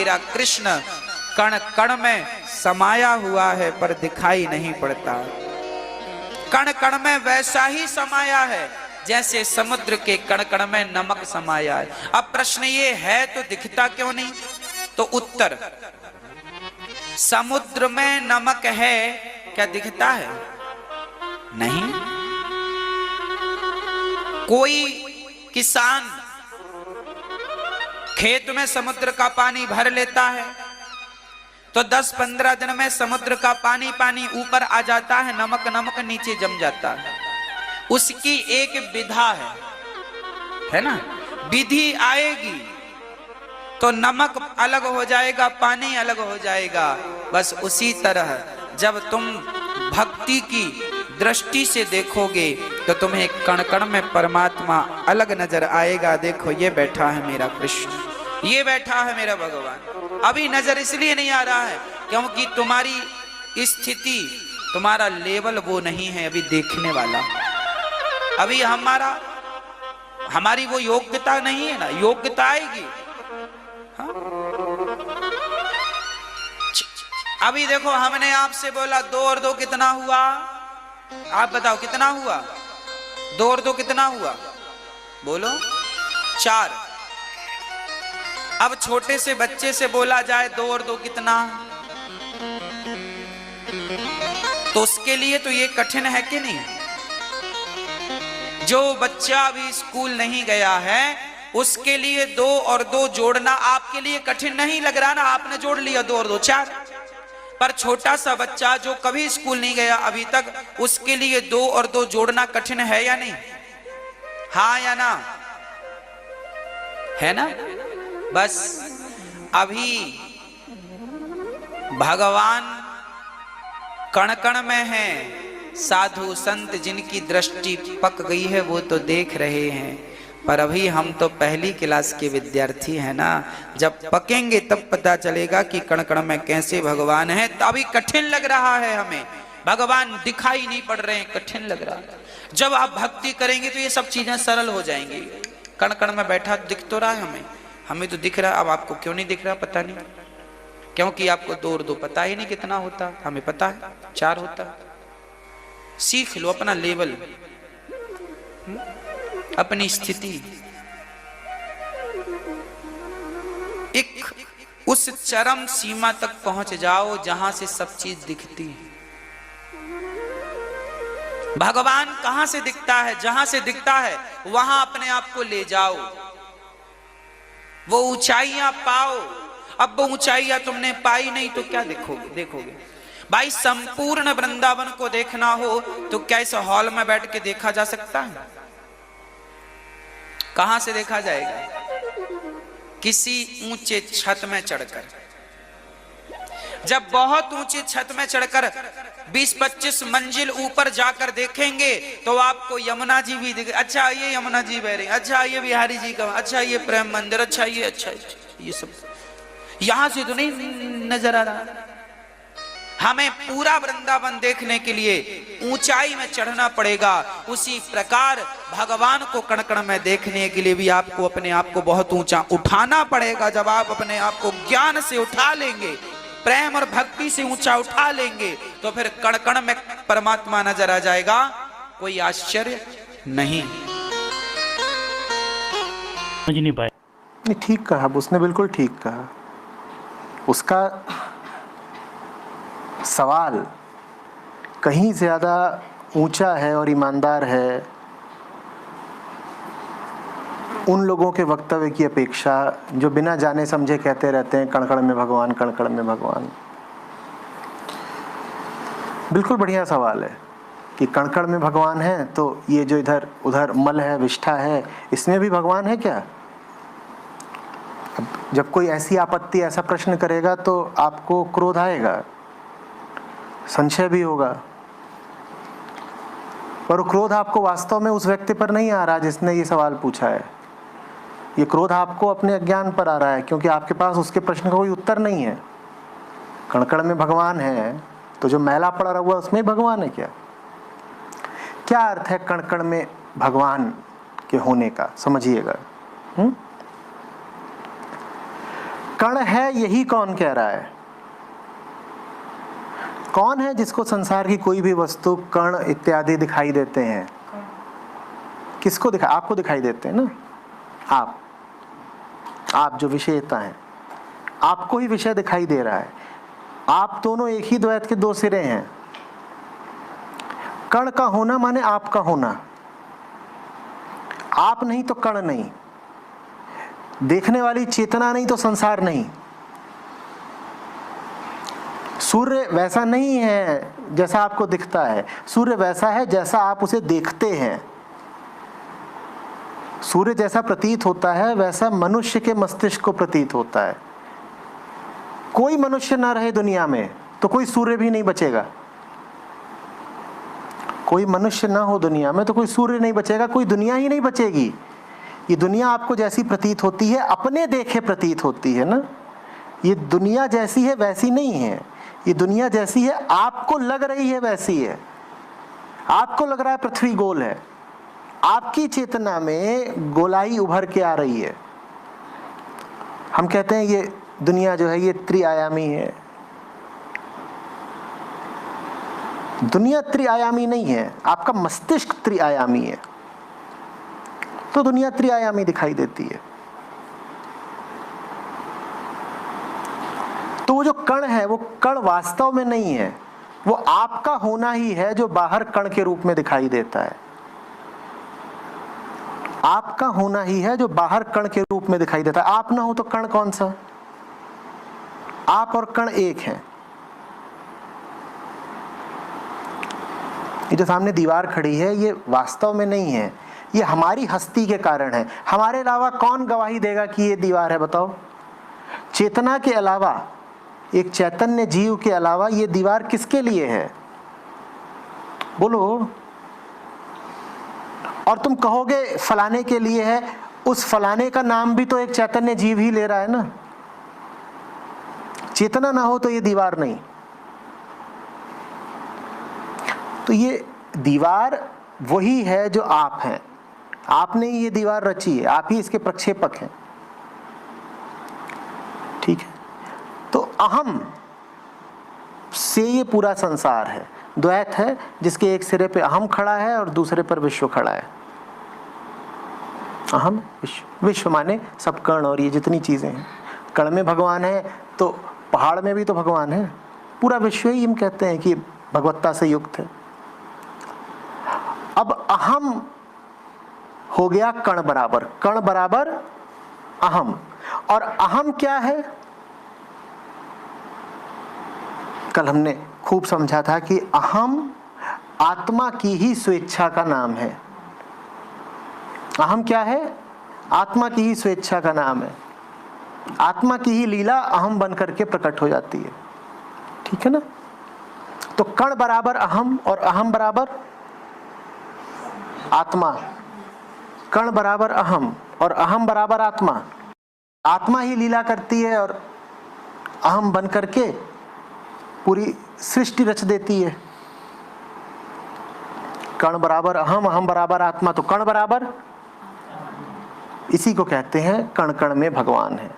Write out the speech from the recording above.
मेरा कृष्ण कण कण में समाया हुआ है पर दिखाई नहीं पड़ता। कण कण में वैसा ही समाया है जैसे समुद्र के कण कण में नमक समाया है। अब प्रश्न ये है तो दिखता क्यों नहीं? तो उत्तर, समुद्र में नमक है, क्या दिखता है? नहीं। कोई किसान खेत में समुद्र का पानी भर लेता है तो 10-15 दिन में समुद्र का पानी पानी ऊपर आ जाता है, नमक नमक नीचे जम जाता है। उसकी एक विधा है ना, विधि आएगी तो नमक अलग हो जाएगा, पानी अलग हो जाएगा। बस उसी तरह जब तुम भक्ति की दृष्टि से देखोगे तो तुम्हें कण कण में परमात्मा अलग नजर आएगा। देखो ये बैठा है मेरा कृष्ण, ये बैठा है मेरा भगवान। अभी नजर इसलिए नहीं आ रहा है क्योंकि तुम्हारी स्थिति, तुम्हारा लेवल वो नहीं है अभी देखने वाला। अभी हमारी वो योग्यता नहीं है ना, योग्यता आएगी। हाँ? अभी देखो हमने आपसे बोला 2 और 2 कितना हुआ? आप बताओ कितना हुआ? 2 और 2 कितना हुआ? बोलो 4। अब छोटे से बच्चे से बोला जाए 2 और 2 कितना, तो उसके लिए तो ये कठिन है कि नहीं? जो बच्चा अभी स्कूल नहीं गया है उसके लिए 2 और 2 जोड़ना आपके लिए कठिन नहीं लग रहा ना, आपने जोड़ लिया 2 और 2 4। पर छोटा सा बच्चा जो कभी स्कूल नहीं गया अभी तक, उसके लिए 2 और 2 जोड़ना कठिन है या नहीं? हाँ या ना? है ना? बस अभी भगवान कण कण में है। साधु संत जिनकी दृष्टि पक गई है वो तो देख रहे हैं, पर अभी हम तो पहली क्लास के विद्यार्थी हैं ना। जब पकेंगे तब पता चलेगा कि कण कण में कैसे भगवान है। तो अभी कठिन लग रहा है हमें, भगवान दिखाई नहीं पड़ रहे हैं, कठिन लग रहा है। जब आप भक्ति करेंगे तो ये सब चीजें सरल हो जाएंगी। कण कण में बैठा दिख तो रहा है हमें तो दिख रहा है। अब आपको क्यों नहीं दिख रहा पता नहीं, क्योंकि आपको 2 और 2 पता ही नहीं कितना होता, हमें पता है 4 होता। सीख लो अपना लेवल, अपनी स्थिति। एक उस चरम सीमा तक पहुंच जाओ जहां से सब चीज दिखती है। भगवान कहां से दिखता है? जहां से दिखता है वहां अपने आप को ले जाओ, वो ऊंचाइयां पाओ। अब वो ऊंचाइयां तुमने पाई नहीं तो क्या देखोगे? भाई संपूर्ण वृंदावन को देखना हो तो क्या इस हॉल में बैठ के देखा जा सकता है? कहां से देखा जाएगा? किसी ऊंचे छत में चढ़कर। जब बहुत ऊंची छत में चढ़कर 20-25 मंजिल ऊपर जाकर देखेंगे तो आपको यमुना जी भी दिखे। अच्छा ये यमुना जी बह रही, अच्छा ये बिहारी जी का, अच्छा ये प्रेम मंदिर, अच्छा ये सब यहां से तो नहीं नजर आ रहा। हमें पूरा वृंदावन देखने के लिए ऊंचाई में चढ़ना पड़ेगा। उसी प्रकार भगवान को कण कण में देखने के लिए भी आपको अपने आप को बहुत ऊंचा उठाना पड़ेगा। जब आप अपने आप को ज्ञान से उठा लेंगे, प्रेम और भक्ति से ऊंचा उठा लेंगे तो फिर कण कण में परमात्मा नजर आ जाएगा। कोई आश्चर्य नहीं। समझ नहीं पाए। नहीं, ठीक कहा उसने, बिल्कुल ठीक कहा। उसका सवाल कहीं ज्यादा ऊंचा है और ईमानदार है उन लोगों के वक्तव्य की अपेक्षा जो बिना जाने समझे कहते रहते हैं कण कण में भगवान, कण कण में भगवान। बिल्कुल बढ़िया सवाल है कि कण कण में भगवान है तो ये जो इधर उधर मल है, विष्ठा है, इसमें भी भगवान है क्या? अब जब कोई ऐसी आपत्ति, ऐसा प्रश्न करेगा तो आपको क्रोध आएगा, संशय भी होगा। पर क्रोध आपको वास्तव में उस व्यक्ति पर नहीं आ रहा जिसने ये सवाल पूछा है। ये क्रोध आपको अपने अज्ञान पर आ रहा है, क्योंकि आपके पास उसके प्रश्न का कोई उत्तर नहीं है। कण कण में भगवान है तो जो मैला पड़ा हुआ उसमें भगवान है क्या? क्या अर्थ है कण कण में भगवान के होने का? समझिएगा। कण है यही कौन कह रहा है? कौन है जिसको संसार की कोई भी वस्तु कण इत्यादि दिखाई देते हैं? किसको दिखा? आपको दिखाई देते हैं ना। आप जो विषयता है, आपको ही विषय दिखाई दे रहा है। आप दोनों एक ही द्वैत के दो सिरे हैं। कण का होना माने आपका होना। आप नहीं तो कण नहीं, देखने वाली चेतना नहीं तो संसार नहीं। सूर्य वैसा नहीं है जैसा आपको दिखता है, सूर्य वैसा है जैसा आप उसे देखते हैं। सूर्य जैसा प्रतीत होता है वैसा मनुष्य के मस्तिष्क को प्रतीत होता है। कोई मनुष्य ना रहे दुनिया में तो कोई सूर्य भी नहीं बचेगा। कोई मनुष्य ना हो दुनिया में तो कोई सूर्य नहीं बचेगा, कोई दुनिया ही नहीं बचेगी। ये दुनिया आपको जैसी प्रतीत होती है अपने देखे प्रतीत होती है ना। ये दुनिया जैसी है वैसी नहीं है, ये दुनिया जैसी है आपको लग रही है वैसी है। आपको लग रहा है पृथ्वी गोल है, आपकी चेतना में गोलाई उभर के आ रही है। हम कहते हैं ये दुनिया जो है ये त्रिआयामी है। दुनिया त्रिआयामी नहीं है, आपका मस्तिष्क त्रिआयामी है, तो दुनिया त्रिआयामी दिखाई देती है। तो वो जो कण है वो कण वास्तव में नहीं है, वो आपका होना ही है जो बाहर कण के रूप में दिखाई देता है। आपका होना ही है जो बाहर कण के रूप में दिखाई देता है। आप ना हो तो कण कौन सा? आप और कण एक हैं। ये जो सामने दीवार खड़ी है ये वास्तव में नहीं है, ये हमारी हस्ती के कारण है। हमारे अलावा कौन गवाही देगा कि ये दीवार है? बताओ। चेतना के अलावा, एक चैतन्य जीव के अलावा ये दीवार किसके लिए है? बोलो। और तुम कहोगे फलाने के लिए है, उस फलाने का नाम भी तो एक चैतन्य जीव ही ले रहा है ना। चेतना ना हो तो ये दीवार नहीं। तो ये दीवार वही है जो आप हैं। आपने ही ये दीवार रची है, आप ही इसके प्रक्षेपक हैं। ठीक है। तो अहम से ये पूरा संसार है, द्वैत है जिसके एक सिरे पे अहम खड़ा है और दूसरे पर विश्व खड़ा है। अहम विश्व, विश्व माने सब कण और ये जितनी चीजें हैं। कण में भगवान है तो पहाड़ में भी तो भगवान है। पूरा विश्व ही हम कहते हैं कि भगवत्ता से युक्त है। अब अहम हो गया कण बराबर, कण बराबर अहम। और अहम क्या है? कल हमने खूब समझा था कि अहम आत्मा की ही स्वेच्छा का नाम है। अहम क्या है? आत्मा की ही स्वेच्छा का नाम है। आत्मा की ही लीला अहम बन करके प्रकट हो जाती है। ठीक है ना। तो कण बराबर अहम और अहम बराबर आत्मा। कण बराबर अहम और अहम बराबर आत्मा। आत्मा ही लीला करती है और अहम बन करके पूरी सृष्टि रच देती है। कण बराबर अहम, अहम बराबर आत्मा, तो कण बराबर, इसी को कहते हैं कण कण में भगवान है।